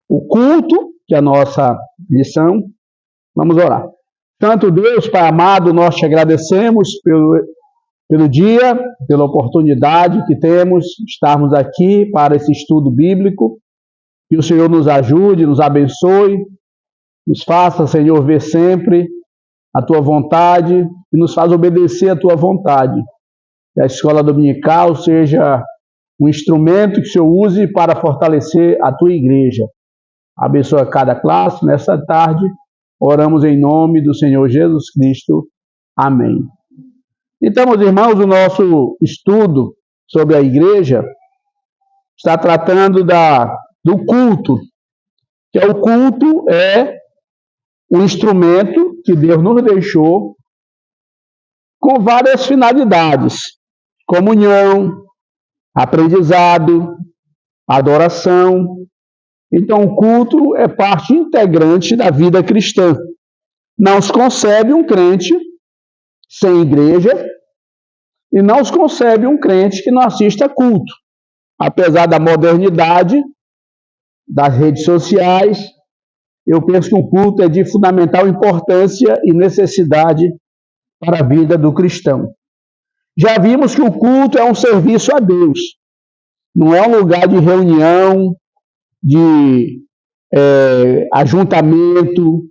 o culto, que é a nossa lição. Vamos orar. Santo Deus, Pai amado, nós te agradecemos pelo dia, pela oportunidade que temos de estarmos aqui para esse estudo bíblico. Que o Senhor nos ajude, nos abençoe, nos faça, Senhor, ver sempre a Tua vontade e nos faz obedecer a Tua vontade. Que a escola dominical seja um instrumento que o Senhor use para fortalecer a Tua igreja. Abençoa cada classe nessa tarde. Oramos em nome do Senhor Jesus Cristo. Amém. Então, meus irmãos, o nosso estudo sobre a igreja está tratando do culto, que o culto é um instrumento que Deus nos deixou com várias finalidades: comunhão, aprendizado, adoração. Então, o culto é parte integrante da vida cristã. Não se concebe um crente sem igreja e não se concebe um crente que não assista a culto. Apesar da modernidade, das redes sociais, eu penso que o culto é de fundamental importância e necessidade para a vida do cristão. Já vimos que o culto é um serviço a Deus. Não é um lugar de reunião, de ajuntamento,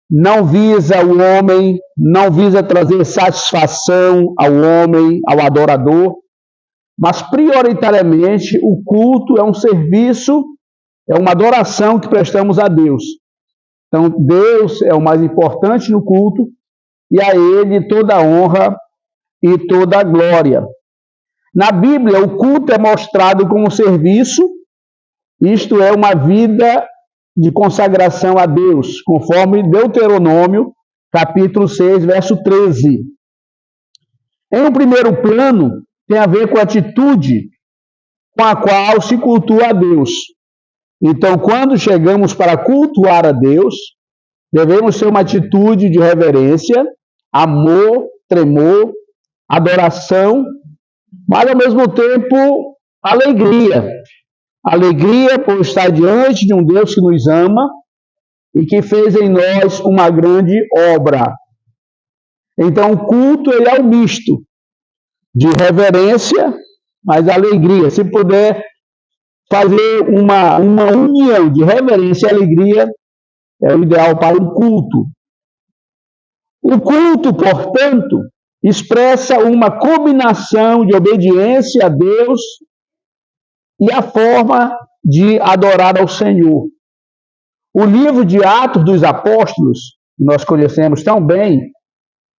não visa o homem, não visa trazer satisfação ao homem, ao adorador, mas prioritariamente o culto é um serviço, é uma adoração que prestamos a Deus. Então Deus é o mais importante no culto e a Ele toda a honra e toda a glória. Na Bíblia, o culto é mostrado como serviço, isto é, uma vida de consagração a Deus, conforme Deuteronômio, capítulo 6, verso 13. Em um primeiro plano, tem a ver com a atitude com a qual se cultua a Deus. Então, quando chegamos para cultuar a Deus, devemos ter uma atitude de reverência, amor, tremor, adoração, mas ao mesmo tempo alegria. Alegria por estar diante de um Deus que nos ama e que fez em nós uma grande obra. Então, o culto ele é um misto de reverência, mas alegria. Se puder fazer uma união de reverência e alegria, é o ideal para o culto. O culto, portanto, expressa uma combinação de obediência a Deus e a forma de adorar ao Senhor. O livro de Atos dos Apóstolos, que nós conhecemos tão bem,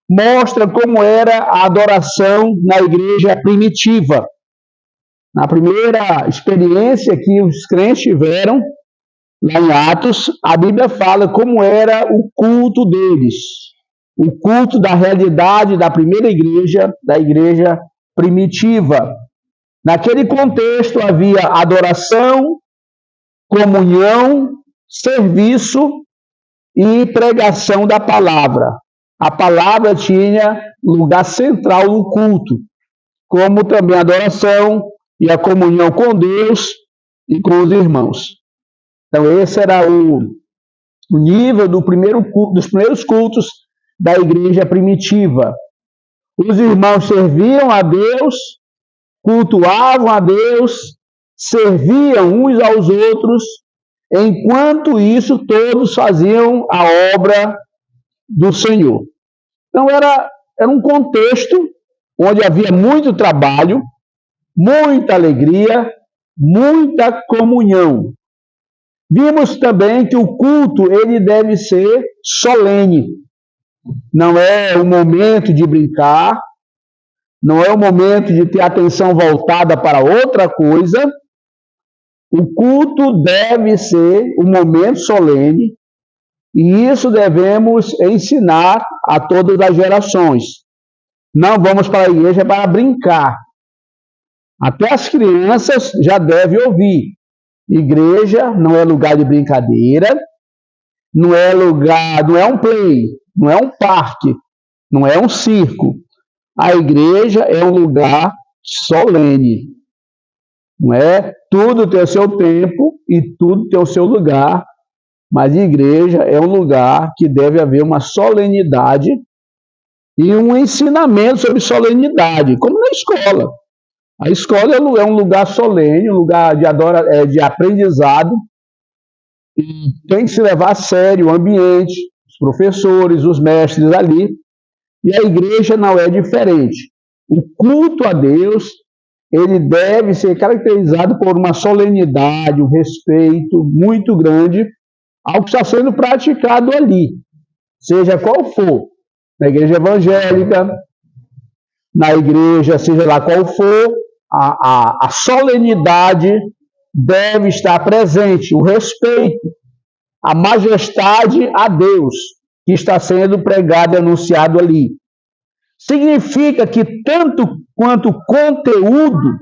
mostra como era a adoração na igreja primitiva. Na primeira experiência que os crentes tiveram, lá em Atos, a Bíblia fala como era o culto deles. O culto da realidade da primeira igreja, da igreja primitiva. Naquele contexto havia adoração, comunhão, serviço e pregação da palavra. A palavra tinha lugar central no culto, como também a adoração e a comunhão com Deus e com os irmãos. Então esse era o nível dos primeiros cultos da igreja primitiva. Os irmãos serviam a Deus, cultuavam a Deus, serviam uns aos outros, enquanto isso todos faziam a obra do Senhor. Então era um contexto onde havia muito trabalho, muita alegria, muita comunhão. Vimos também que o culto ele deve ser solene. Não é o momento de brincar, não é o momento de ter atenção voltada para outra coisa. O culto deve ser um momento solene, e isso devemos ensinar a todas as gerações. Não vamos para a igreja para brincar. Até as crianças já devem ouvir. Igreja não é lugar de brincadeira, não é um play, não é um parque, não é um circo. A igreja é um lugar solene. Não é? Tudo tem o seu tempo e tudo tem o seu lugar, mas a igreja é um lugar que deve haver uma solenidade e um ensinamento sobre solenidade, como na escola. A escola é um lugar solene, um lugar de aprendizado, e tem que se levar a sério o ambiente, os professores, os mestres ali, e a igreja não é diferente. O culto a Deus, ele deve ser caracterizado por uma solenidade, um respeito muito grande ao que está sendo praticado ali, seja qual for, na igreja evangélica, na igreja, seja lá qual for, a solenidade deve estar presente, o respeito, a majestade a Deus que está sendo pregado e anunciado ali. Significa que tanto quanto o conteúdo,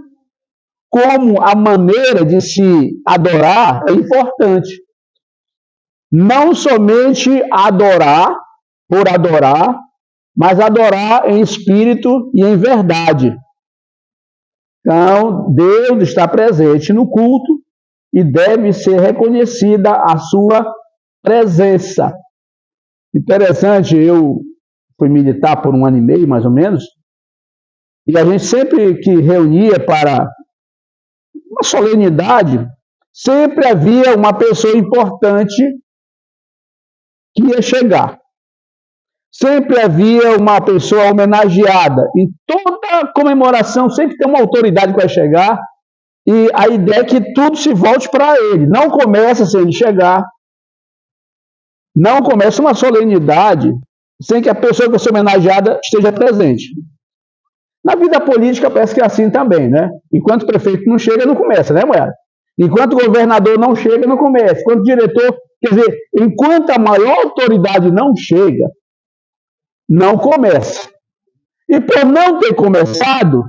como a maneira de se adorar é importante. Não somente adorar por adorar, mas adorar em espírito e em verdade. Então, Deus está presente no culto e deve ser reconhecida a sua presença. Interessante, eu fui militar por 1 ano e meio, mais ou menos, e a gente sempre que reunia para uma solenidade, sempre havia uma pessoa importante que ia chegar. Sempre havia uma pessoa homenageada. Em toda comemoração, sempre tem uma autoridade que vai chegar, e a ideia é que tudo se volte para ele. Não começa sem ele chegar. Não começa uma solenidade sem que a pessoa que vai ser homenageada esteja presente. Na vida política parece que é assim também, né? Enquanto o prefeito não chega, não começa, né, mulher? Enquanto o governador não chega, não começa. Enquanto o diretor, quer dizer, enquanto a maior autoridade não chega, não começa. E por não ter começado,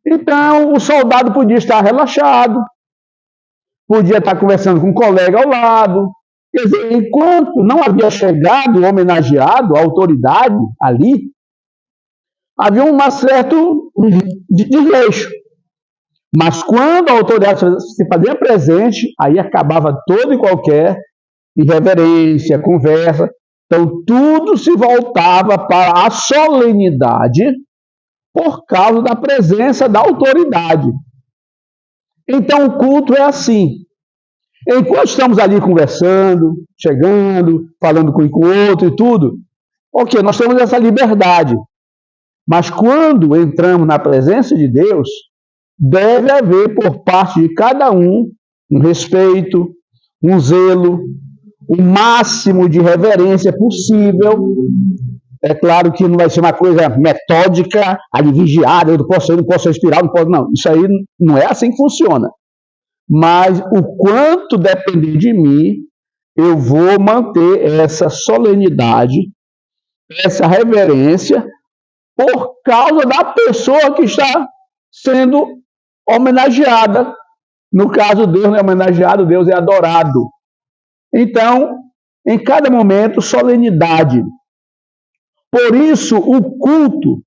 então o soldado podia estar relaxado, podia estar conversando com um colega ao lado. Quer dizer, enquanto não havia chegado o homenageado, a autoridade ali, havia um certo desleixo. Mas quando a autoridade se fazia presente, aí acabava toda e qualquer irreverência, conversa. Então, tudo se voltava para a solenidade por causa da presença da autoridade. Então, o culto é assim. Enquanto estamos ali conversando, chegando, falando com o outro e tudo, ok, nós temos essa liberdade. Mas quando entramos na presença de Deus, deve haver por parte de cada um respeito, um zelo, o máximo de reverência possível. É claro que não vai ser uma coisa metódica, ali vigiada, eu não posso respirar, não posso, não. Isso aí não é assim que funciona. Mas o quanto depender de mim, eu vou manter essa solenidade, essa reverência, por causa da pessoa que está sendo homenageada. No caso, Deus não é homenageado, Deus é adorado. Então, em cada momento, solenidade. Por isso, o culto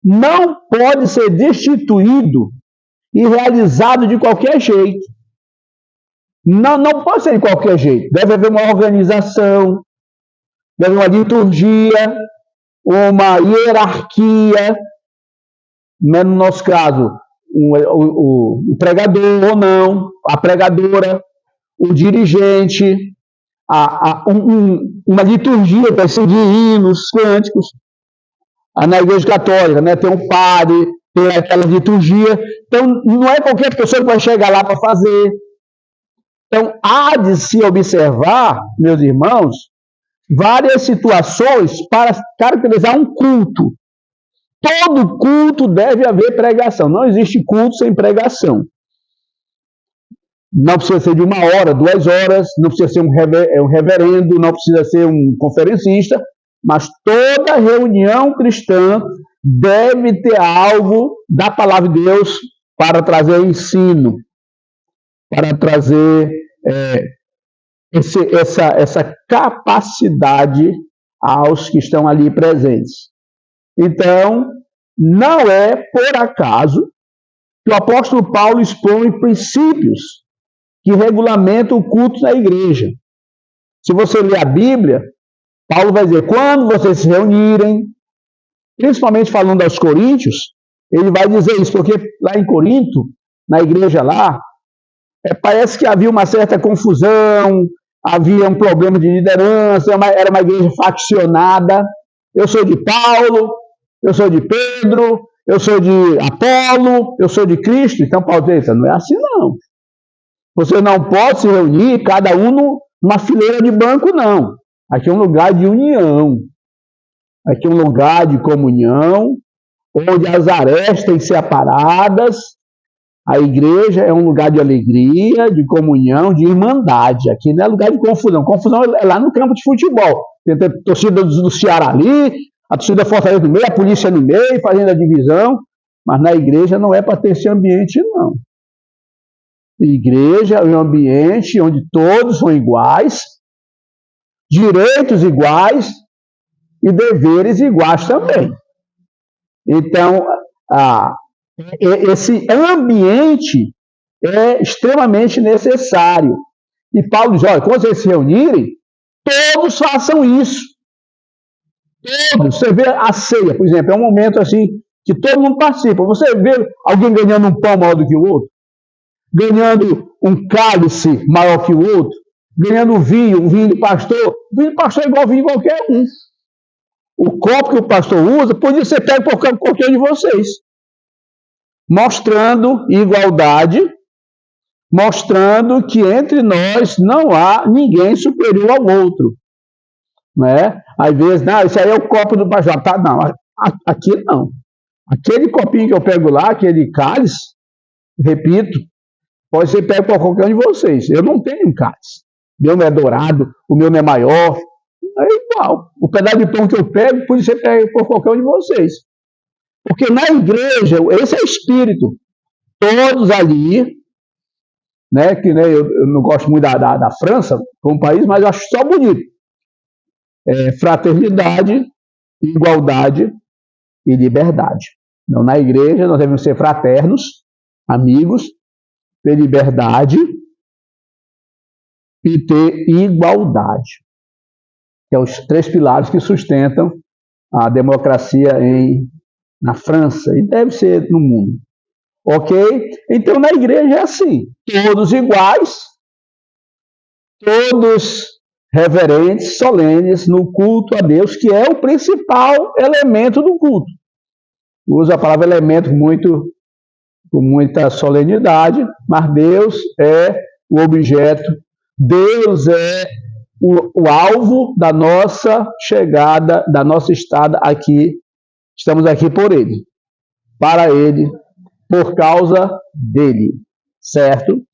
não pode ser destituído e realizado de qualquer jeito. Não pode ser de qualquer jeito. Deve haver uma organização, deve haver uma liturgia, uma hierarquia. No nosso caso, o pregador ou não, a pregadora, o dirigente, uma liturgia para seguir hinos, cânticos. Na igreja católica, né, tem um padre, tem aquela liturgia. Então, não é qualquer pessoa que vai chegar lá para fazer. Então, há de se observar, meus irmãos, várias situações para caracterizar um culto. Todo culto deve haver pregação. Não existe culto sem pregação. Não precisa ser de 1 hora, 2 horas, não precisa ser um reverendo, não precisa ser um conferencista, mas toda reunião cristã deve ter algo da palavra de Deus para trazer ensino, para trazer essa capacidade aos que estão ali presentes. Então, não é por acaso que o apóstolo Paulo expõe princípios que regulamentam o culto na igreja. Se você ler a Bíblia, Paulo vai dizer, quando vocês se reunirem, principalmente falando aos coríntios, ele vai dizer isso, porque lá em Corinto, na igreja lá, parece que havia uma certa confusão, havia um problema de liderança, era uma igreja faccionada. Eu sou de Paulo, eu sou de Pedro, eu sou de Apolo, eu sou de Cristo. Então Paulo diz, não é assim não. Você não pode se reunir, cada um numa fileira de banco, não. Aqui é um lugar de união. Aqui é um lugar de comunhão, onde as arestas têm que ser aparadas. A igreja é um lugar de alegria, de comunhão, de irmandade. Aqui não é lugar de confusão. Confusão é lá no campo de futebol. Tem a torcida do Ceará ali, a torcida da Fortaleza no meio, a polícia no meio, fazendo a divisão. Mas na igreja não é para ter esse ambiente, não. A igreja é um ambiente onde todos são iguais, direitos iguais e deveres iguais também. Então, esse ambiente é extremamente necessário. E Paulo diz, olha, quando vocês se reunirem, todos façam isso. Todos. Você vê a ceia, por exemplo, é um momento assim que todo mundo participa. Você vê alguém ganhando um pão maior do que o outro? Ganhando um cálice maior que o outro? Ganhando um vinho do pastor? O vinho do pastor é igual ao vinho de qualquer um. O copo que o pastor usa, podia ser pego por qualquer um de vocês. Mostrando igualdade, mostrando que entre nós não há ninguém superior ao outro. Né? Às vezes, não, isso aí é o copo do pastor. Tá, não, aqui não. Aquele copinho que eu pego lá, aquele cálice, repito, pode ser pego por qualquer um de vocês. Eu não tenho um cálice. O meu não é dourado, o meu não é maior. É igual. O pedaço de pão que eu pego pode ser pego por qualquer um de vocês. Porque na igreja, esse é o espírito. Todos ali, né, que né, eu não gosto muito da França como país, mas eu acho só bonito. Fraternidade, igualdade e liberdade. Então, na igreja, nós devemos ser fraternos, amigos, ter liberdade e ter igualdade. Que são os 3 pilares que sustentam a democracia na França e deve ser no mundo. Ok? Então, na igreja é assim, todos iguais, todos reverentes, solenes, no culto a Deus, que é o principal elemento do culto. Usa a palavra elemento com muita solenidade, mas Deus é o objeto, Deus é o alvo da nossa chegada, da nossa estada aqui. Estamos aqui por Ele, para Ele, por causa dele, certo?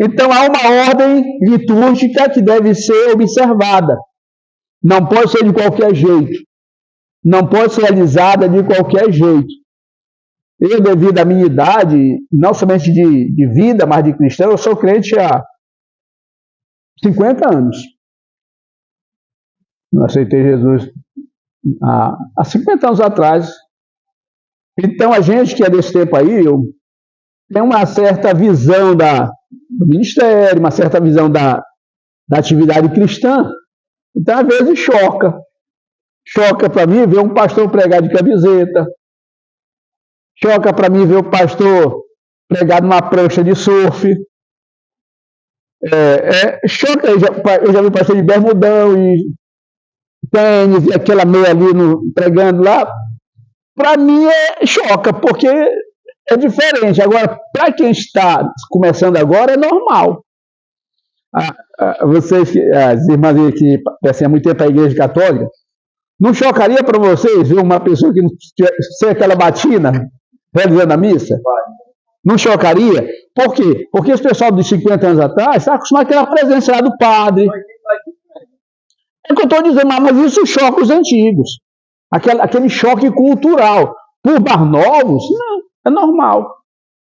Então há uma ordem litúrgica que deve ser observada. Não pode ser de qualquer jeito. Não pode ser realizada de qualquer jeito. Eu, devido à minha idade, não somente de vida, mas de cristão, eu sou crente há 50 anos. Eu aceitei Jesus há 50 anos atrás. Então, a gente que é desse tempo aí, tem uma certa visão do ministério, uma certa visão da atividade cristã. Então, às vezes, choca. Choca para mim ver um pastor pregar de camiseta. Choca para mim ver o pastor pregar numa prancha de surf. Choca, eu já vi pastor de bermudão e tênis, e aquela meia ali pregando lá. Para mim choca, porque é diferente. Agora, para quem está começando agora, é normal. Vocês, as irmãs que pertencem há muito tempo à Igreja Católica, não chocaria para vocês ver uma pessoa que não ser aquela batina realizando a missa? Não chocaria? Por quê? Porque esse pessoal de 50 anos atrás está acostumado àquela presença lá do padre. É o que eu estou dizendo, mas isso choca os antigos. Aquele choque cultural. Por bar novos, não, é normal.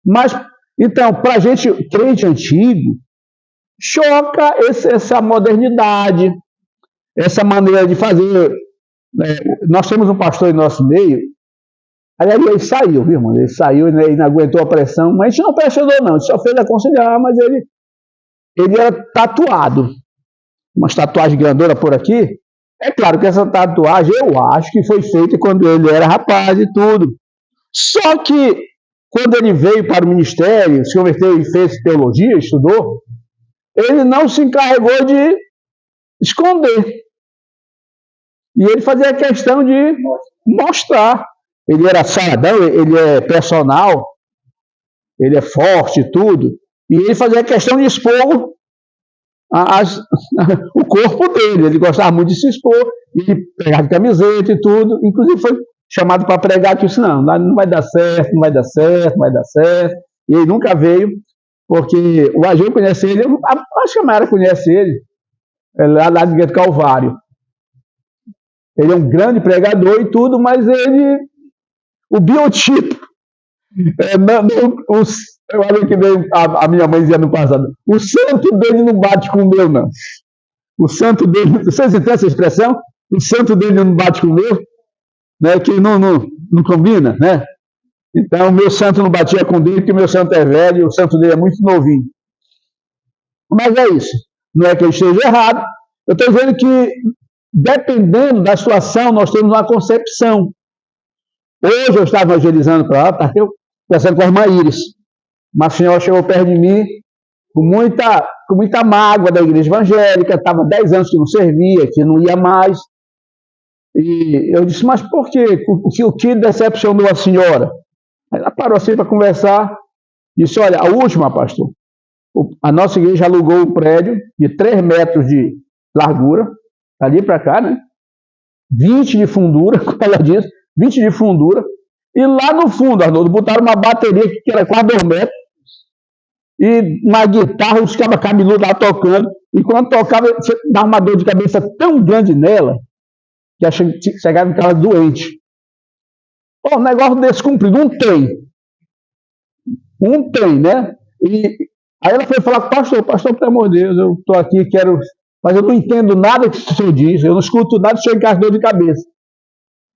Mas, então, para a gente, crente antigo, choca essa modernidade, essa maneira de fazer. Nós temos um pastor em nosso meio, Aí ele saiu, viu, irmão? Ele saiu, né, e não aguentou a pressão, mas a gente não pressionou, não, a gente só fez aconselhar, mas ele era tatuado, umas tatuagens grandonas por aqui. É claro que essa tatuagem eu acho que foi feita quando ele era rapaz e tudo. Só que quando ele veio para o ministério, se converteu e fez teologia, estudou, ele não se encarregou de esconder. E ele fazia questão de mostrar. Ele era saradão, ele é personal, ele é forte e tudo. E ele fazia questão de expor o corpo dele. Ele gostava muito de se expor, e pegava camiseta e tudo. Inclusive foi chamado para pregar, que disse, não vai dar certo, não vai dar certo, não vai dar certo. E ele nunca veio, porque o Ageu conhece ele, acho que a Mayara conhece ele, lá de Calvário. Ele é um grande pregador e tudo, mas o biotipo, eu olha que a minha mãe dizia no passado, o santo dele não bate com o meu, não. O santo dele, vocês entendem essa expressão? O santo dele não bate com o meu, né? Que não combina, né? Então, o meu santo não batia com o dele, porque o meu santo é velho, o santo dele é muito novinho. Mas é isso. Não é que eu esteja errado. Eu estou dizendo que, dependendo da situação, nós temos uma concepção. Hoje eu estava evangelizando para lá, estava conversando com a irmã Iris. Uma senhora chegou perto de mim com muita mágoa da igreja evangélica, estava 10 anos que não servia, que não ia mais. E eu disse, mas por quê? O que decepcionou a senhora? Ela parou assim para conversar, disse, olha, a última, pastor, a nossa igreja alugou um prédio de 3 metros de largura, ali para cá, né? 20 de fundura, como ela disse, 20 de fundura, e lá no fundo, Arnoldo, botaram uma bateria que era quase 2 metros, e uma guitarra, os cabas cabeludos lá tocando, e quando tocava, dava uma dor de cabeça tão grande nela, que chegava em casa doente. Pô, um negócio desse cumprido, um tem, né? E aí ela foi falar, pastor, pelo amor de Deus, eu estou aqui, mas eu não entendo nada que o senhor diz, eu não escuto nada, o senhor encaixa dor de cabeça.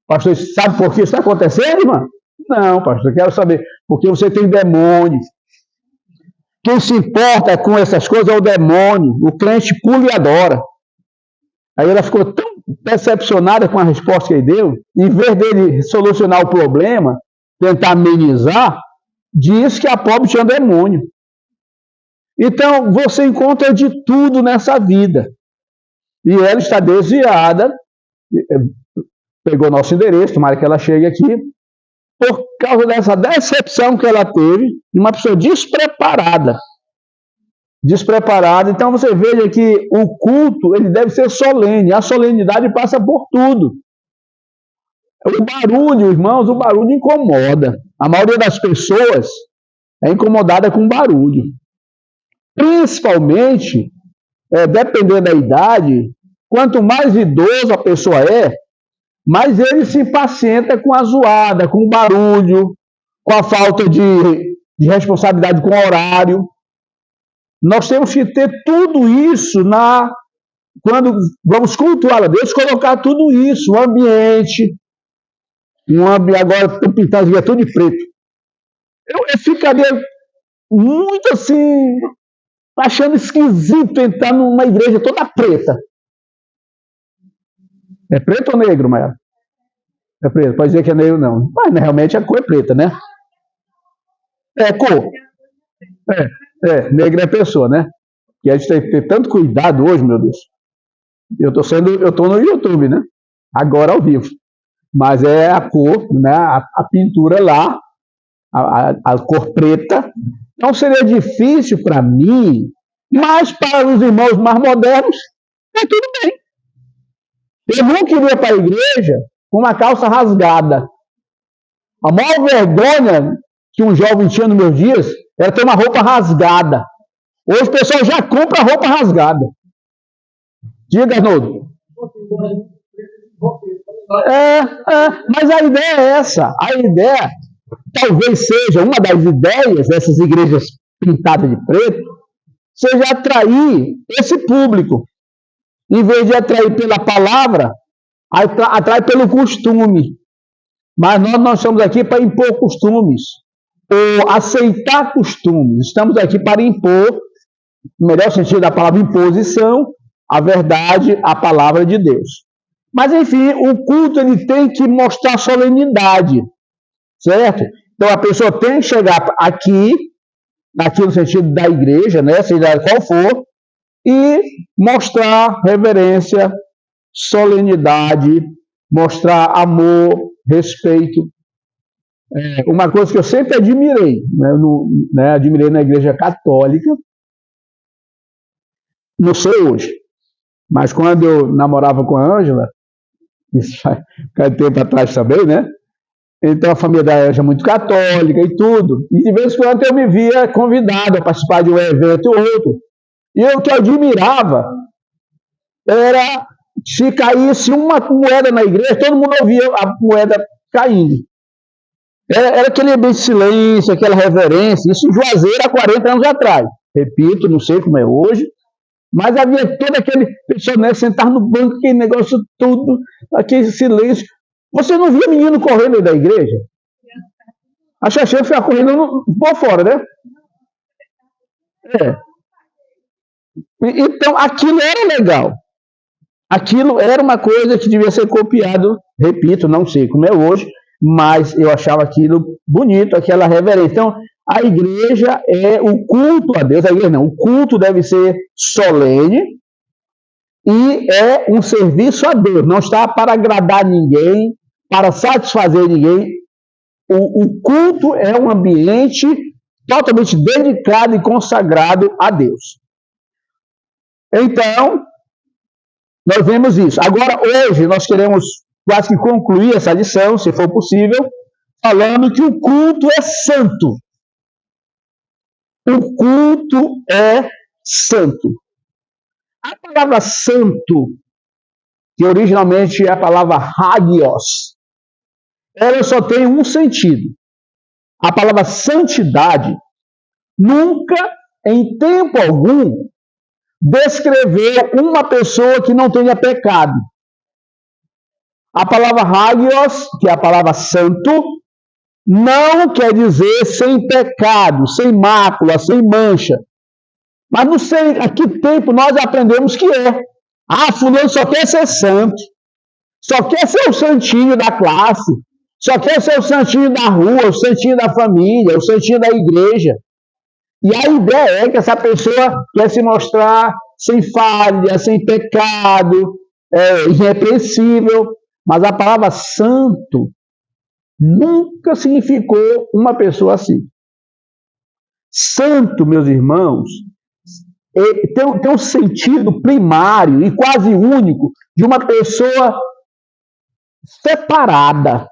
Pastor, sabe por que isso está acontecendo, irmã? Não, pastor, eu quero saber, porque você tem demônios. Quem se importa com essas coisas é o demônio, o crente pula e adora. Aí ela ficou tão decepcionada com a resposta que ele deu, em vez dele solucionar o problema, tentar amenizar, diz que a pobre tinha demônio. Então, você encontra de tudo nessa vida. E ela está desviada, pegou nosso endereço, tomara que ela chegue aqui, por causa dessa decepção que ela teve, de uma pessoa despreparada. Então você veja que o culto ele deve ser solene, a solenidade passa por tudo. O barulho, irmãos, o barulho incomoda. A maioria das pessoas é incomodada com barulho. Principalmente, dependendo da idade, quanto mais idoso a pessoa é, mais ele se impacienta com a zoada, com o barulho, com a falta de responsabilidade com o horário. Nós temos que ter tudo isso quando vamos cultuar a Deus, colocar tudo isso, o ambiente, agora estão pintando tudo de preto. Eu ficaria muito assim, achando esquisito entrar numa igreja toda preta. É preto ou negro, Maia? É preto, pode dizer que é negro não. Mas realmente a cor é preta, né? É cor. Negra é pessoa, né? E a gente tem que ter tanto cuidado hoje, meu Deus. Eu estou no YouTube, né? Agora ao vivo. Mas é a cor, né? A pintura lá, a cor preta. Não seria difícil para mim, mas para os irmãos mais modernos, tudo bem. Eu não queria para a igreja com uma calça rasgada. A maior vergonha que um jovem tinha nos meus dias era ter uma roupa rasgada. Hoje o pessoal já compra roupa rasgada. Diga, Arnoldo. Mas a ideia é essa. A ideia talvez seja, uma das ideias dessas igrejas pintadas de preto, seja atrair esse público. Em vez de atrair pela palavra, atrai pelo costume. Mas nós não estamos aqui para impor costumes ou aceitar costumes. Estamos aqui para impor, no melhor sentido da palavra imposição, a verdade, a palavra de Deus. Mas, enfim, o culto ele tem que mostrar solenidade, certo? Então, a pessoa tem que chegar aqui no sentido da igreja, né, seja qual for, e mostrar reverência, solenidade, mostrar amor, respeito. Uma coisa que eu sempre admirei, admirei na igreja católica, não sei hoje, mas quando eu namorava com a Ângela, isso faz tempo atrás também, né? Então a família da Ângela é muito católica e tudo, e de vez em quando eu me via convidado a participar de um evento ou outro, e o que eu admirava era se caísse uma moeda na igreja, todo mundo ouvia a moeda caindo. Era aquele ambiente de silêncio, aquela reverência, isso em Juazeiro há 40 anos atrás. Repito, não sei como é hoje, mas havia todo aquele pessoal, né, sentar no banco, aquele negócio tudo, aquele silêncio. Você não via menino correndo da igreja? A Xaxê ficava correndo por fora, né? Então, aquilo era legal. Aquilo era uma coisa que devia ser copiado, repito, não sei como é hoje, mas eu achava aquilo bonito, aquela reverência. Então, a igreja é o culto a Deus, a igreja não, o culto deve ser solene e é um serviço a Deus, não está para agradar ninguém, para satisfazer ninguém. O culto é um ambiente totalmente dedicado e consagrado a Deus. Então, nós vemos isso. Agora, hoje, nós queremos quase que concluir essa lição, se for possível, falando que o culto é santo. O culto é santo. A palavra santo, que originalmente é a palavra hagios, ela só tem um sentido. A palavra santidade nunca, em tempo algum, descreveu uma pessoa que não tenha pecado. A palavra hagios, que é a palavra santo, não quer dizer sem pecado, sem mácula, sem mancha. Mas não sei a que tempo nós aprendemos que é. Fulano só quer ser santo, só quer ser o santinho da classe, só quer ser o santinho da rua, o santinho da família, o santinho da igreja. E a ideia é que essa pessoa quer se mostrar sem falha, sem pecado, irrepreensível. Mas a palavra santo nunca significou uma pessoa assim. Santo, meus irmãos, tem um sentido primário e quase único de uma pessoa separada,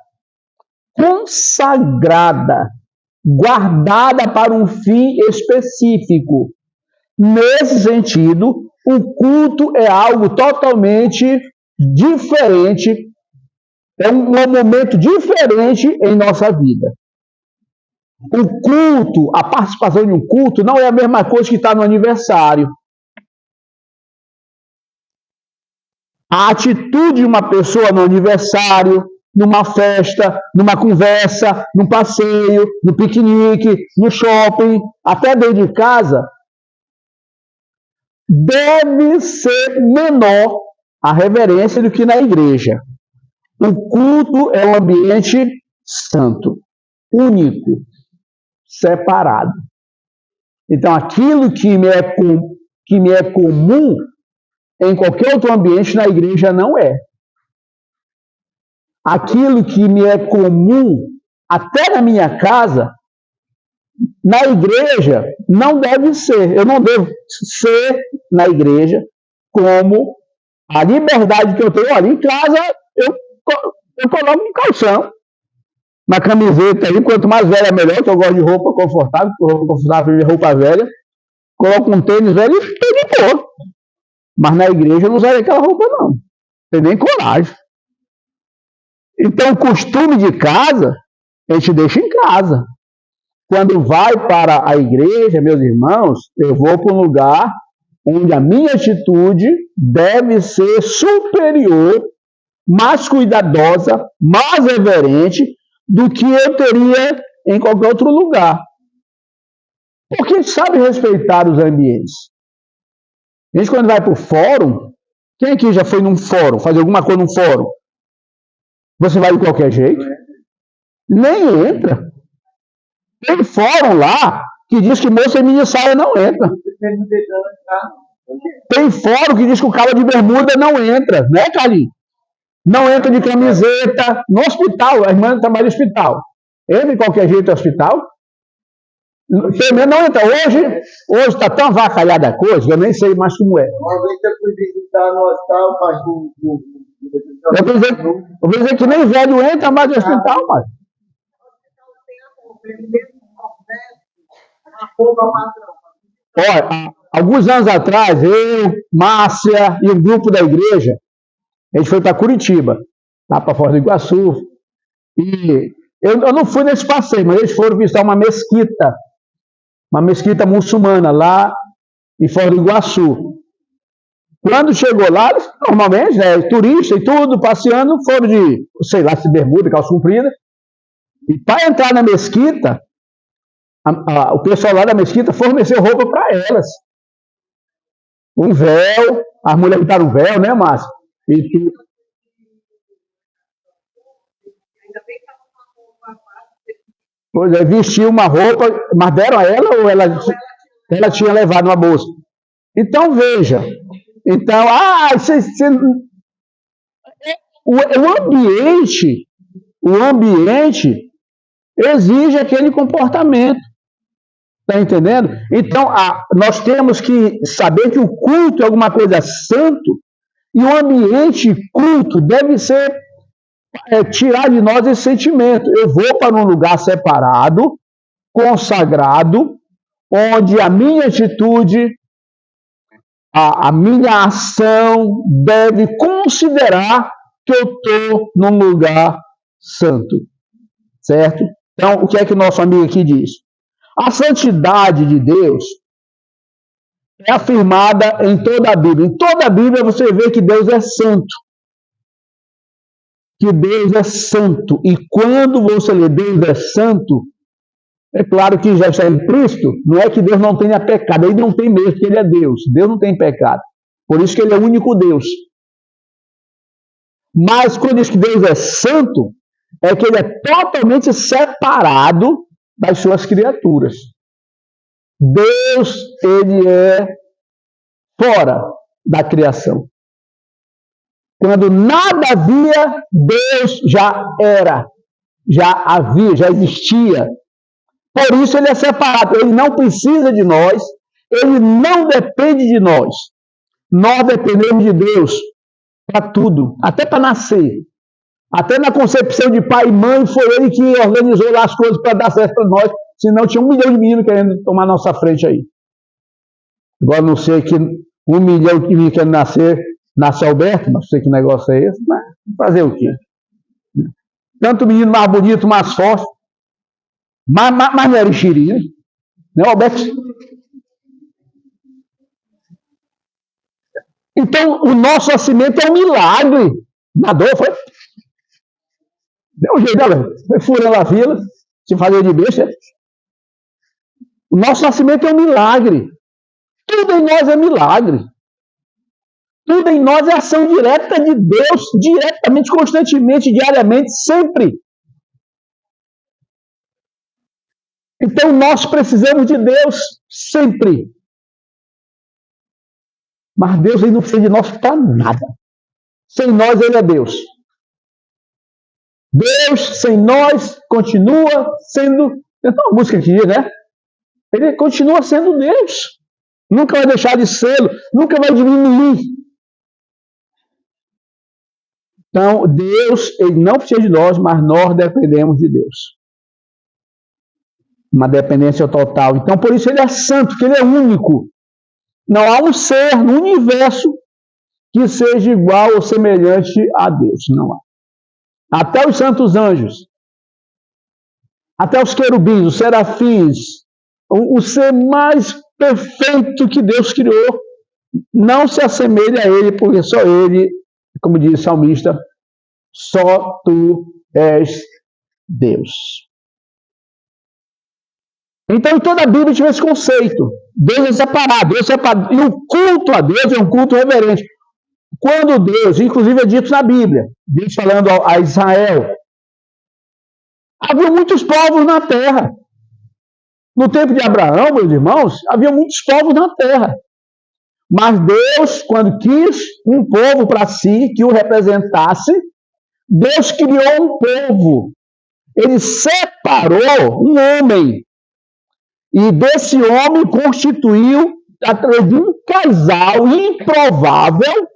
consagrada, guardada para um fim específico. Nesse sentido, o culto é algo totalmente diferente, é um momento diferente em nossa vida. O culto, a participação de um culto, não é a mesma coisa que estar no aniversário. A atitude de uma pessoa no aniversário, numa festa, numa conversa, num passeio, no piquenique, no shopping, até dentro de casa, deve ser menor a reverência do que na igreja. O culto é um ambiente santo, único, separado. Então, aquilo que me é comum em qualquer outro ambiente na igreja não é. Aquilo que me é comum até na minha casa, na igreja não deve ser. Eu não devo ser na igreja como a liberdade que eu tenho. Olha, em casa eu coloco um calção, uma camiseta aí, quanto mais velha melhor, que eu gosto de roupa confortável, roupa velha, coloco um tênis velho e estou de boa. Mas na igreja eu não usaria aquela roupa, não. Tem nem coragem. Então, o costume de casa, a gente deixa em casa. Quando vai para a igreja, meus irmãos, eu vou para um lugar onde a minha atitude deve ser superior mais cuidadosa, mais reverente do que eu teria em qualquer outro lugar. Porque a gente sabe respeitar os ambientes. A gente, quando vai para o fórum, quem aqui já foi num fórum, fazer alguma coisa num fórum? Você vai de qualquer jeito? Nem entra. Tem fórum lá que diz que moça e mini saia não entra. Tem fórum que diz que o cara de bermuda não entra, né, Carlinhos? Não entra de camiseta. No hospital, a irmã trabalha no hospital. Entra de qualquer jeito no hospital. Também não entra. Hoje está tão avacalhada a coisa que eu nem sei mais como é. Uma vez eu fui visitar no hospital, mas eu vou dizer que nem velho entra mais no hospital, mas. Olha, alguns anos atrás, eu, Márcia e um grupo da igreja, a gente foi para Curitiba, lá para Foz do Iguaçu, e eu não fui nesse passeio, mas eles foram visitar uma mesquita muçulmana lá em Foz do Iguaçu. Quando chegou lá, normalmente, turista e tudo, passeando, foram de, sei lá, se bermuda, calça comprida, e para entrar na mesquita, o pessoal lá da mesquita forneceu roupa para elas. Um véu, as mulheres botaram um véu, né, Márcia? E tudo. Pois é, vestiu uma roupa, mas deram a ela ou ela tinha levado uma bolsa? Então, veja. Então, o ambiente exige aquele comportamento. Está entendendo? Então, nós temos que saber que o culto é alguma coisa santo e o ambiente culto deve ser tirar de nós esse sentimento. Eu vou para um lugar separado, consagrado, onde a minha atitude, a minha ação deve considerar que eu estou num lugar santo. Certo? Então, o que é que o nosso amigo aqui diz? A santidade de Deus é afirmada em toda a Bíblia. Em toda a Bíblia você vê que Deus é santo. Que Deus é santo. E quando você lê Deus é santo, é claro que já está implícito, não é que Deus não tenha pecado. Ele não tem mesmo, porque ele é Deus. Deus não tem pecado. Por isso que ele é o único Deus. Mas quando diz que Deus é santo, é que ele é totalmente separado das suas criaturas. Deus, ele é fora da criação. Quando nada havia, Deus já era, já havia, já existia. Por isso ele é separado. Ele não precisa de nós, ele não depende de nós. Nós dependemos de Deus para tudo, até para nascer. Até na concepção de pai e mãe, foi ele que organizou lá as coisas para dar certo para nós. Senão tinha 1 milhão de meninos querendo tomar nossa frente aí. Agora não sei que 1 milhão de meninos querendo nasce Alberto, não sei que negócio é esse, mas fazer o quê? Tanto menino mais bonito, mais forte, mas não era enxerida, né, Alberto? Então, o nosso nascimento é um milagre. Nadou, foi? Deu um jeito, né? Foi furando a vila, se fazer de besta. O nosso nascimento é um milagre. Tudo em nós é milagre. Tudo em nós é ação direta de Deus, diretamente, constantemente, diariamente, sempre. Então nós precisamos de Deus sempre. Mas Deus ele não precisa de nós para nada. Sem nós ele é Deus. Deus sem nós continua sendo... Tem uma música que diz, né? Ele continua sendo Deus. Nunca vai deixar de ser, nunca vai diminuir. Então, Deus, ele não precisa de nós, mas nós dependemos de Deus. Uma dependência total. Então, por isso ele é santo, porque ele é único. Não há um ser no universo que seja igual ou semelhante a Deus. Não há. Até os santos anjos, até os querubins, os serafins, o ser mais perfeito que Deus criou, não se assemelha a ele, porque só ele, como diz o salmista, Só tu és Deus. Então, em toda a Bíblia tinha esse conceito. Deus é separado, Deus é separado. E o culto a Deus é um culto reverente. Quando Deus, inclusive é dito na Bíblia, Deus falando a Israel, havia muitos povos na terra. No tempo de Abraão, meus irmãos, havia muitos povos na terra. Mas Deus, quando quis um povo para si, que o representasse, Deus criou um povo. Ele separou um homem. E desse homem constituiu, através de um casal improvável.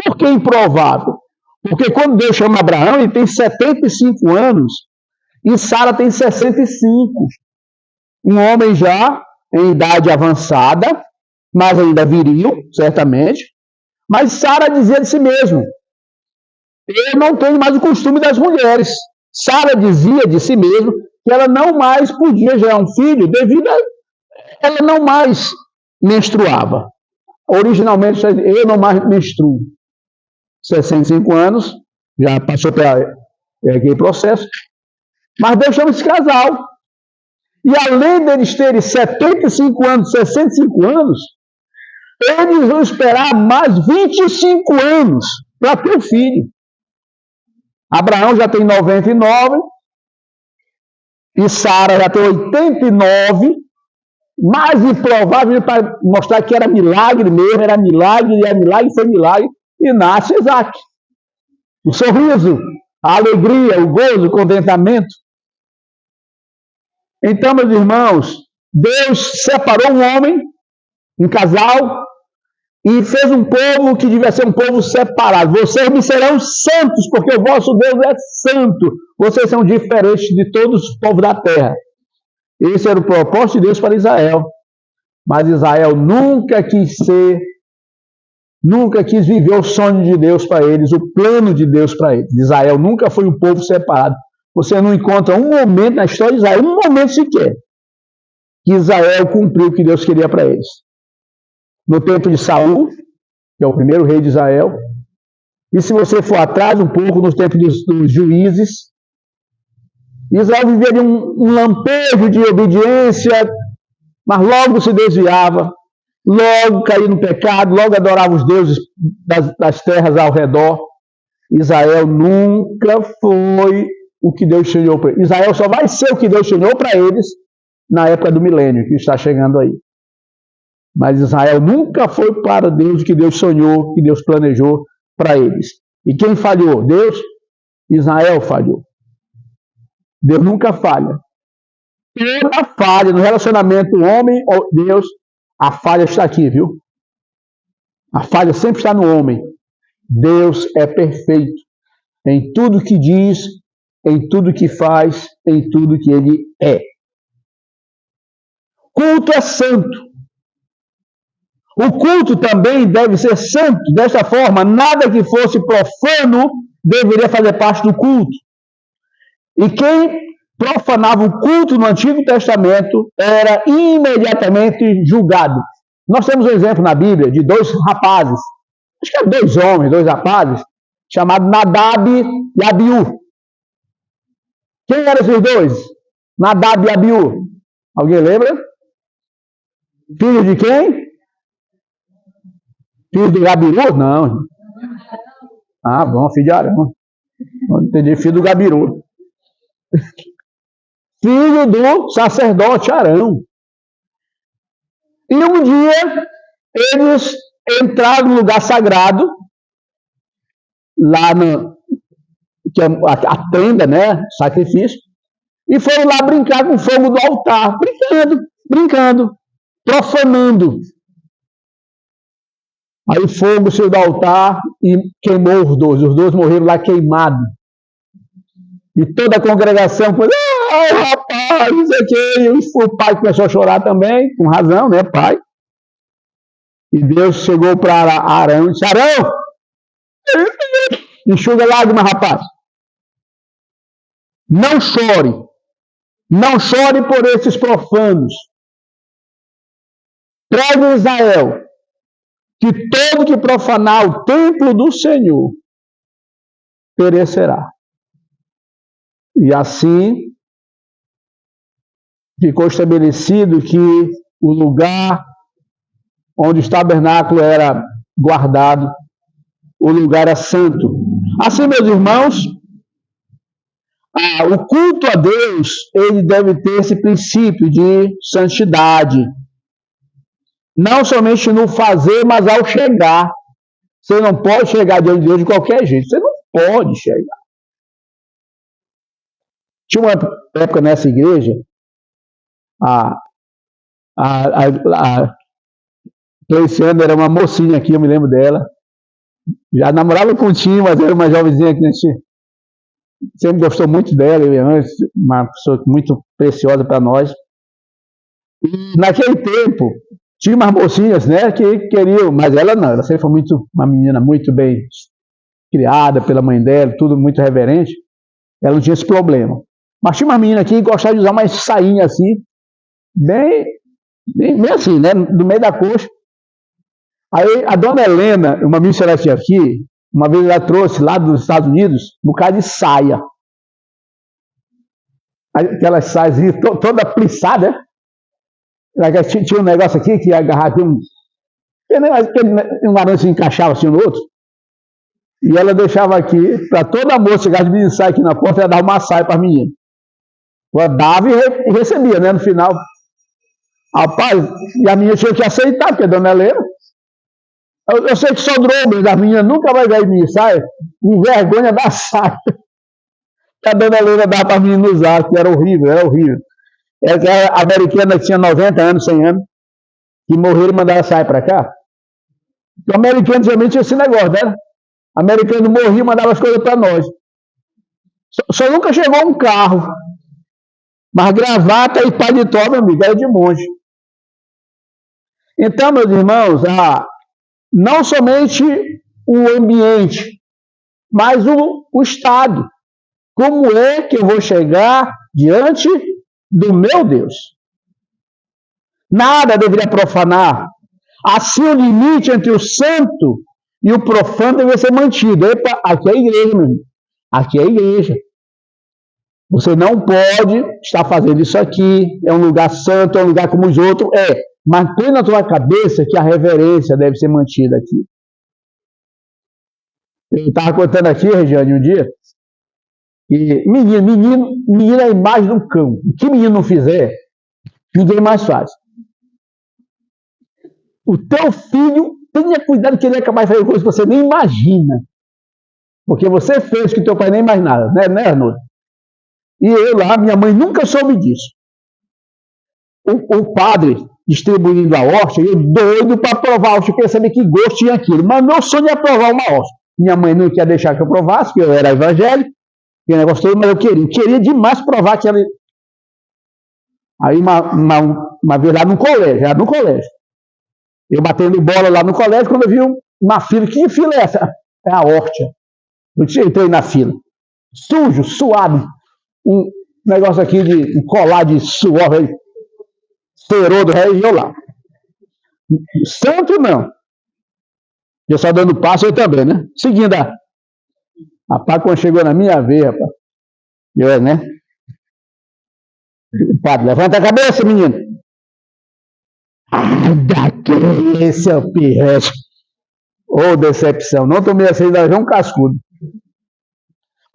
Por que improvável? Porque quando Deus chama Abraão, ele tem 75 anos e Sara tem 65. Um homem já em idade avançada, mas ainda viril, certamente. Mas Sara dizia de si mesmo: eu não tenho mais o costume das mulheres. Sara dizia de si mesma que ela não mais podia gerar um filho devido a ela não mais menstruava. Originalmente, eu não mais menstruo. 65 anos, já passou por aquele processo. Mas Deus chama esse casal. E além deles terem 75 anos, 65 anos, eles vão esperar mais 25 anos para ter um filho. Abraão já tem 99 e Sara já tem 89. Mais improvável para mostrar que era milagre mesmo, era milagre, e a milagre foi milagre, e nasce Isaac. O sorriso, a alegria, o gozo, o contentamento. Então, meus irmãos, Deus separou um homem, um casal, e fez um povo que devia ser um povo separado. Vocês me serão santos, porque o vosso Deus é santo. Vocês são diferentes de todos os povos da terra. Esse era o propósito de Deus para Israel. Mas Israel nunca quis viver o sonho de Deus para eles, o plano de Deus para eles. Israel nunca foi um povo separado. Você não encontra um momento na história de Israel, um momento sequer, que Israel cumpriu o que Deus queria para eles. No tempo de Saul, que é o primeiro rei de Israel, e se você for atrás um pouco, no tempo dos juízes, Israel vivia de um lampejo de obediência, mas logo se desviava, logo caía no pecado, logo adorava os deuses das terras ao redor. Israel nunca foi o que Deus sonhou para eles. Israel só vai ser o que Deus sonhou para eles na época do milênio, que está chegando aí. Mas Israel nunca foi para Deus o que Deus sonhou, que Deus planejou para eles. E quem falhou? Deus? Israel falhou. Deus nunca falha. Toda falha no relacionamento homem-Deus, a falha está aqui, viu? A falha sempre está no homem. Deus é perfeito em tudo que diz, em tudo que faz, em tudo que ele é. Culto é santo. O culto também deve ser santo. Desta forma, nada que fosse profano deveria fazer parte do culto. E quem profanava o culto no Antigo Testamento era imediatamente julgado. Nós temos um exemplo na Bíblia de dois rapazes, acho que eram dois homens, dois rapazes, chamados Nadab e Abiú. Quem eram esses dois? Nadab e Abiú. Alguém lembra? Filho de quem? Filho de Gabiru? Não. Ah, bom, filho de Arão. Não entendi, filho do Gabiru. Filho do sacerdote Arão. E um dia, eles entraram no lugar sagrado, lá que é a tenda, né, sacrifício, e foram lá brincar com o fogo do altar, brincando, profanando. Aí o fogo saiu do altar e queimou os dois morreram lá queimados. E toda a congregação foi, rapaz, não sei o quê. E o pai começou a chorar também, com razão, né, pai? E Deus chegou para Arão e disse: Arão, enxuga lágrimas, rapaz. Não chore por esses profanos. Pregue em Israel que todo que profanar o templo do Senhor perecerá. E assim ficou estabelecido que o lugar onde o tabernáculo era guardado, o lugar era santo. Assim, meus irmãos, o culto a Deus, ele deve ter esse princípio de santidade. Não somente no fazer, mas ao chegar. Você não pode chegar diante de Deus de qualquer jeito. Você não pode chegar. Tinha uma época nessa igreja, a Cleiciana era uma mocinha aqui, eu me lembro dela. Já namorava com o Tim, mas era uma jovenzinha que a gente sempre gostou muito dela, uma pessoa muito preciosa para nós. E naquele tempo, tinha umas mocinhas, né, que queriam, mas ela não, ela sempre foi uma menina muito bem criada pela mãe dela, tudo muito reverente, ela não tinha esse problema. Mas tinha uma menina aqui que gostava de usar uma sainha assim, bem assim, né, do meio da coxa. Aí a dona Helena, uma missionária aqui, uma vez ela trouxe lá dos Estados Unidos um bocado de saia. Aquelas saias toda plissada, né? Tinha um negócio aqui que agarrava um arame se encaixava assim no outro. E ela deixava aqui, para toda moça chegar de saia aqui na porta, ela dava uma saia para as meninas. Ela dava e recebia, né? No final. Rapaz, e a menina tinha que aceitar, porque a dona Helena. Eu sei que sobrou, mas a menina nunca vai ver minha saia, com vergonha da saia. Que a dona Helena dava para a menina usar, que era horrível, era horrível. A americana que tinha 90 anos, 100 anos, que morreram e mandaram sair para cá. O americano geralmente tinha esse negócio, né? O americano morria e mandava as coisas para nós. Só nunca chegou um carro. Mas gravata e paletó, meu amigo, era de monge. Então, meus irmãos, não somente o ambiente, mas o estado. Como é que eu vou chegar diante do meu Deus? Nada deveria profanar. Assim, o limite entre o santo e o profano deve ser mantido. Epa, aqui é a igreja, meu irmão. Aqui é a igreja. Você não pode estar fazendo isso aqui. É um lugar santo, é um lugar como os outros. Mas põe na tua cabeça que a reverência deve ser mantida aqui. Eu estava contando aqui, Regiane, um dia, que menino é a imagem do cão. O que menino não fizer, ninguém mais faz. O teu filho, tenha cuidado que ele é capaz de fazer coisas que você nem imagina. Porque você fez que teu pai nem imaginava, né, Arnoldo? E eu lá, minha mãe nunca soube disso. O padre distribuindo a hóstia, eu doido para provar a hóstia, eu queria saber que gosto tinha aquilo. Mas meu sonho é provar uma hóstia. Minha mãe não queria deixar que eu provasse, porque eu era evangélico, que negócio todo, mas eu queria demais provar aquela. Aí uma vez lá no colégio, eu batendo bola lá no colégio, quando eu vi uma fila, que fila é essa? É a hóstia. Eu entrei na fila, sujo, suado, um negócio aqui de um colar de suor, cerou do rei, e eu lá. Santo não. Eu só dando passo, eu também, né? Seguindo rapaz, quando chegou na minha vez, rapaz, eu, né? O padre, levanta a cabeça, menino. Ai, daqui, seu pirrete. Ô, decepção. Não tomei a saída de um cascudo.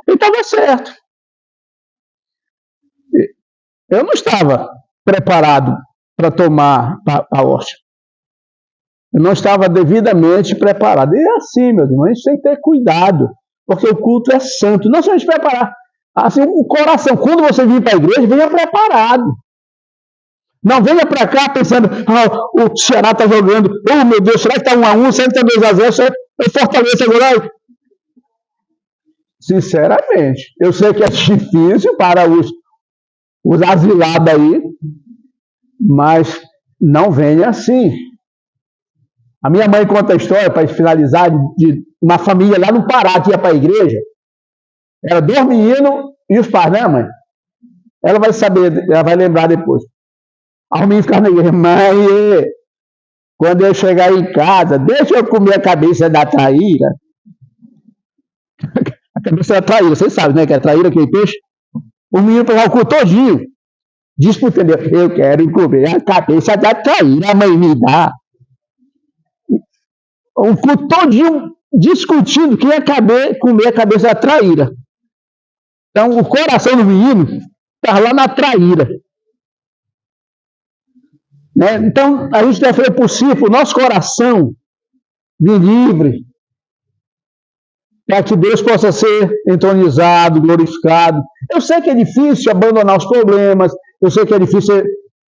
E estava certo. Eu não estava preparado para tomar a hóstia. Eu não estava devidamente preparado. E é assim, meus irmãos, a gente tem que ter cuidado, porque o culto é santo. Não somente preparar. Assim, o coração, quando você vir para a igreja, venha preparado. Não venha para cá pensando, o Ceará está jogando, oh meu Deus, será que está 1-1, será que está 2-0, eu fortaleço agora. Sinceramente, eu sei que é difícil para os asilados aí, mas não venha assim. A minha mãe conta a história, para finalizar, de uma família lá no Pará que ia para a igreja. Era 2 meninos e os pais, né, mãe? Ela vai saber, ela vai lembrar depois. Aí o menino ficava na igreja, mãe, quando eu chegar em casa, deixa eu comer a cabeça da traíra. A cabeça da traíra. Vocês sabem, né? Que é traíra, aquele peixe. O menino pegava o cu todinho. Diz pro entendeu? Eu quero comer a cabeça da traíra, a mãe me dá. O cu todinho discutindo quem ia comer a cabeça da traíra. Então, o coração do menino está lá na traíra. Né? Então, a gente deve fazer possível o nosso coração de livre, para que Deus possa ser entronizado, glorificado. Eu sei que é difícil abandonar os problemas, eu sei que é difícil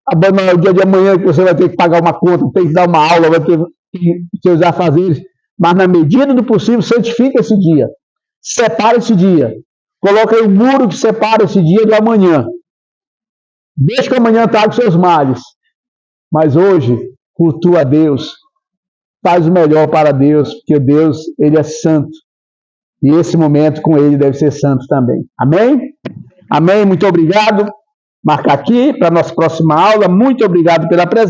abandonar o dia de amanhã, que você vai ter que pagar uma conta, tem que dar uma aula, vai ter que seus afazeres, mas na medida do possível, santifica esse dia, separa esse dia, coloca aí o muro que separa esse dia do amanhã. Deixa que amanhã traga os seus males, mas hoje, cultua a Deus, faz o melhor para Deus, porque Deus, Ele é santo. E esse momento com Ele deve ser santo também. Amém? Amém, muito obrigado. Marcar aqui para a nossa próxima aula. Muito obrigado pela presença.